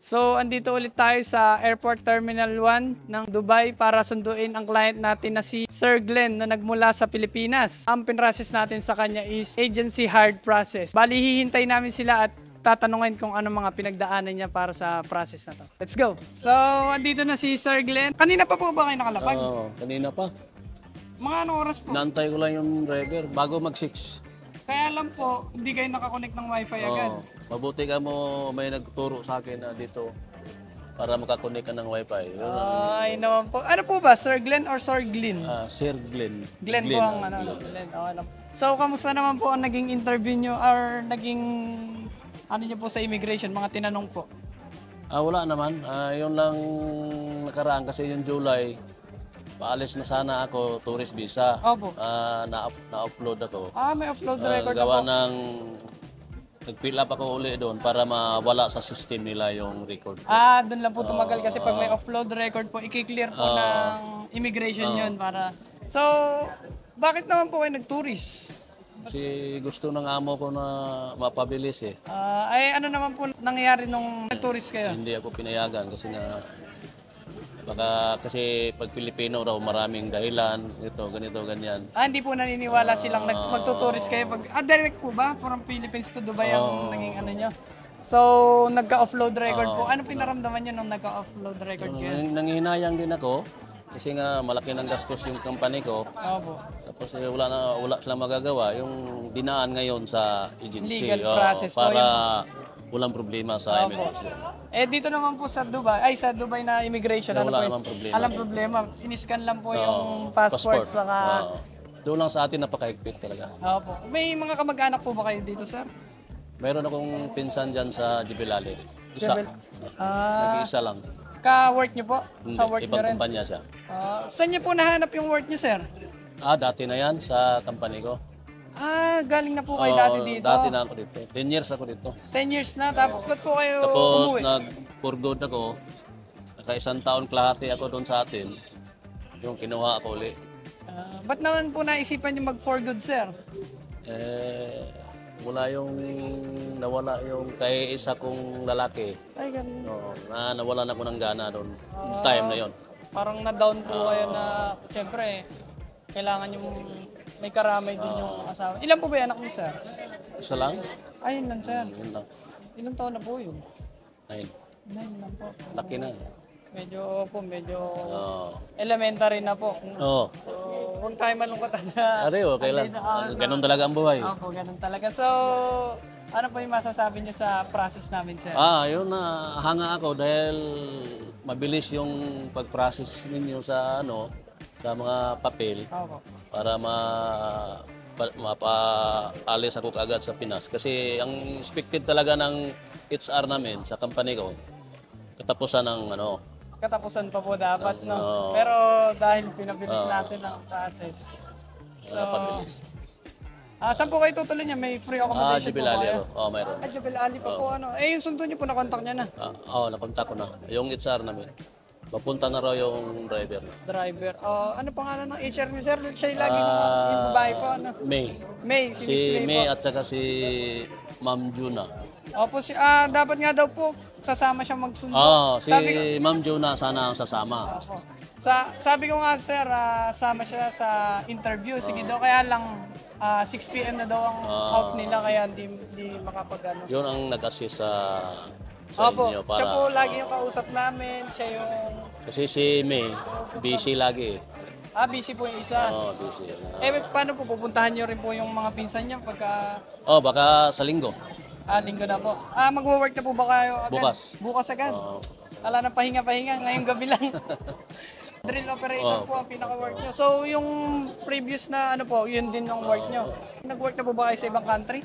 So, andito ulit tayo sa Airport Terminal 1 ng Dubai para sunduin ang client natin na si Sir Glenn na nagmula sa Pilipinas. Ang pinrases natin sa kanya is agency hired process. Bali, hihintay namin sila at tatanungin kung ano mga pinagdaanan niya para sa process na to. Let's go! So, andito na si Sir Glenn. Kanina pa po ba kayo nakalapag? Oo, kanina pa. Mga anong oras po? Naantay ko lang yung driver bago mag-6. Kaya lang po, hindi kayo nakakonect ng wifi agad. Mabuti ka mo may nagturo sa akin na dito para makakonect ka ng wifi. Ay, naman po. Ano po ba? Sir Glenn or Sir Glynn? Sir Glenn. Glenn po ang Glenn. Okay lang. So, kamusta naman po ang naging interview nyo or naging ano nyo po sa immigration? Mga tinanong po. Wala naman. Yun lang nakaraan kasi yung July. Paalis na sana ako, tourist visa. Opo. Na-upload ako. May offload record na po. Gawa ng nag-fill up ako uli doon para mawala sa system nila yung record ko. Doon lang po tumagal kasi pag may offload record po, i-clear po ng immigration yun para... So, bakit naman po kayo nag-tourist? Kasi gusto ng amo ko na mapabilis eh. Ano naman po nangyayari nung nag-tourist kayo? Hindi ako pinayagan kasi nga baka kasi pag Pilipino raw maraming dahilan, ito, ganito, ganyan. Hindi po naniniwala silang magtuturist kayo pag... direct po ba? From Philippines to Dubai ang naging ano nyo? So, nagka-offload record po. Ano pinaramdaman nyo nung nagka-offload record kayo? Nanghihinayang din ako kasi nga malaki ng gastos yung company ko. Opo. Tapos wala silang magagawa. Yung dinaan ngayon sa agency. Legal process po para walang problema sa immigration. Dito naman po sa Dubai, sa Dubai na immigration, wala namang problema. Alam problema, iniscan lang po yung passport saka... Doon lang sa atin napaka-higpit talaga. Opo. May mga kamag-anak po ba kayo dito, sir? Mayroon akong pinsan dyan sa Jebel Ali. Isa. Nag-iisa lang. Ka-work niyo po? Hindi, Sa work niyo ibang rin? kumpanya siya. Saan niyo po nahanap yung work niyo, sir? Dati na yan sa company ko. Galing na po kayo dati dito? Dati na ako dito. 10 years ako dito. 10 years na? Tapos ba't po kayo Tapos umuwi? nag-for good ako. Naka-isang taon kalahati ako doon sa atin. Yung kinuha ako ulit. Ba't naman po naisipan niyo mag-for good, sir? Wala yung nawala yung kay isa kong lalaki. Ay, ganun. Nawalan ako ng gana doon. Time na yon. Parang na-down po kayo na, siyempre, kailangan yung may karamay din yung asawa. Ilan po ba yung anak niyo, sir? Isa lang? Yun lang, sir. Yun lang. Ilang taon na po yun? 9. 9 lang po. Laki na. Medyo elementary na po. Oo. So, huwag tayo malungkot na. Okay lang. Ganun talaga ang buhay. Opo, ganun talaga. So, ano po yung masasabi niyo sa process namin, sir? Yun na hanga ako dahil mabilis yung pag-process ninyo sa sa mga papel para mapaalis ako kaagad sa Pinas. Kasi ang expected talaga ng HR namin sa company ko, katapusan ng Katapusan pa po dapat, no? Pero dahil pinabilis natin ang process. So, saan po kayo tutuloy niya? May free accommodation Jebel po Ali kayo? mayroon. Jebel Ali pa po, yung sundo niyo po, nakontak niya na? Napunta ko na. Yung HR namin. Papunta na raw yung driver. Ano pangalan ng HR ni sir? Siya lagi yung babae po, ano? May, si Miss May May po. at saka si Ma'am Juna. Opo, dapat nga daw po sasama siya magsundo. Si Ma'am Juna sana ang sasama. Opo. Sabi ko nga sir, sama siya sa interview. Sige daw, kaya lang 6 PM na daw ang out nila, kaya hindi makapag-ano. Yun ang nag-assist sa Opo, inyo para... siya po lagi yung kausap namin, siya yung... Kasi si May, busy lagi. Busy po yung isa. Busy. Paano po, pupuntahan niyo rin po yung mga pinsan niya pagka... Baka sa linggo. Linggo na po. Magwo-work na po ba kayo agad? Bukas agad? Wala na pahinga-pahinga, ngayong gabi lang. Drill operator po ang pinaka-work nyo. So, yung previous na yun din ang work nyo. Nag-work na po ba kayo sa ibang country?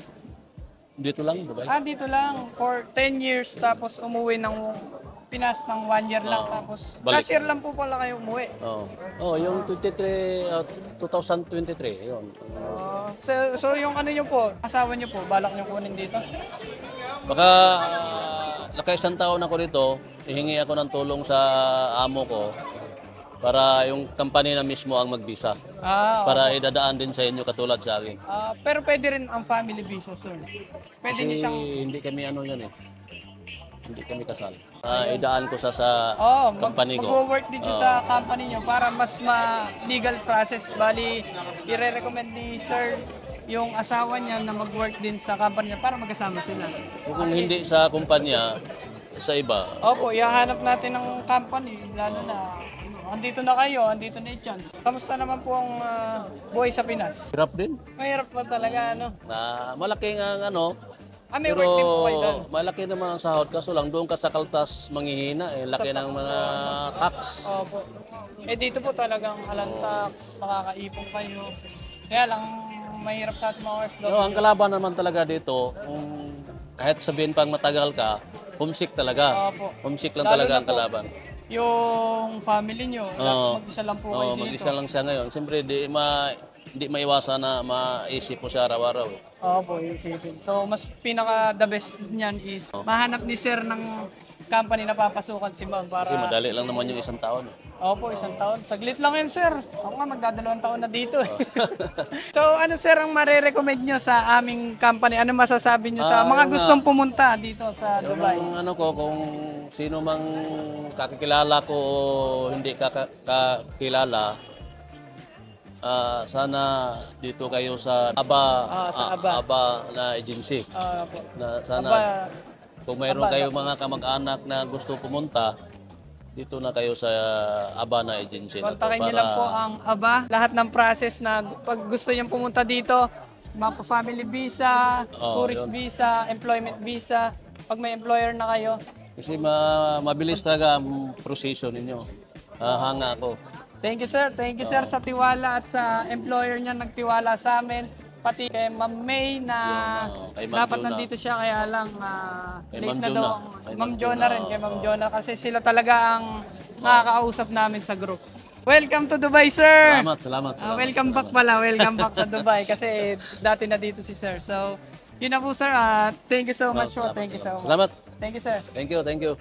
Dito lang, Dubai. Dito lang. For 10 years, tapos umuwi ng Pinas ng 1 year lang. Tapos, last year lang po pala kayo umuwi. Yung 2023, yun. So, yung ano nyo po, asawa nyo po, balak nyo kunin dito? Baka naka-isang taon ako dito, ihingi ako ng tulong sa amo ko para yung company na mismo ang mag-visa. Para idadaan din sa inyo katulad sa akin. Pero pwede rin ang family visa, sir. Pwede niyo siyang... Hindi kami yan eh. Hindi kami kasal. Idaan ko sa company ko. Mag-work din siya sa company nyo para mas ma-legal process. Bali, i-recommend ni sir yung asawa niya na mag-work din sa company niya para magkasama sila. Kung hindi sa kumpanya, sa iba. Opo, ihahanap natin ng company, lalo na andito na kayo, andito na yung chance. Kamusta naman po ang buhay sa Pinas? Hirap din. Mahirap pa talaga, ano? Malaking ang ano, May pero work din po kayo doon. malaki naman ang sahod. Kaso lang, doon ka sa kaltas manghihina. Laki ng mga tax. Opo. Dito po talagang alang tax, makakaipon kayo. Kaya lang, mahirap sa ating mga OFW. No, ang kalaban naman talaga dito, kahit sabihin pang matagal ka, homesick talaga. Opo. Homesick lang Lalo talaga na ang kalaban. Yung family nyo, mag-isa lang po kayo dito. Mag-isa lang siya ngayon. Siyempre, di maiwasan na maisip mo siya araw-araw. Opo, isipin. So, mas pinaka-the best niyan is mahanap ni sir ng company na papasukan si ma'am para... Kasi madali lang naman yung isang taon. Opo, isang taon. Saglit lang yan, sir. Ako nga, magdadalawang taon na dito. So, ano, sir, ang marirecommend nyo sa aming company? Ano masasabi nyo sa mga gustong pumunta dito sa Dubai? Yung ano ko, kung sino mang kakilala ko o hindi kakilala, sana dito kayo sa ABA na agency. Opo. Sana kung mayroon kayo mga kamag-anak na gusto pumunta, dito na kayo sa ABA na agency na to. Kontakin nyo lang po ang ABA. Lahat ng process na pag gusto nyo pumunta dito, family visa, tourist visa, employment visa, pag may employer na kayo. Kasi mabilis talaga ang proseso ninyo. Hanga ako. Thank you, sir. Thank you, sir, sa tiwala at sa employer niya nagtiwala sa amin. Pati kay Ma'am May na kay Ma'am dapat Jonah. nandito siya kaya lang Kay late Ma'am na daw. Jonah. Ma'am Kay Ma'am Jonah Jonah, rin, kay Ma'am Jonah kasi sila talaga ang nakakausap namin sa group. Welcome to Dubai, sir! Salamat. Welcome back pala. Welcome back sa Dubai kasi dati na dito si sir. So, yun na po, sir. Thank you so much po. Thank you so much. Salamat. Thank you, sir. Thank you.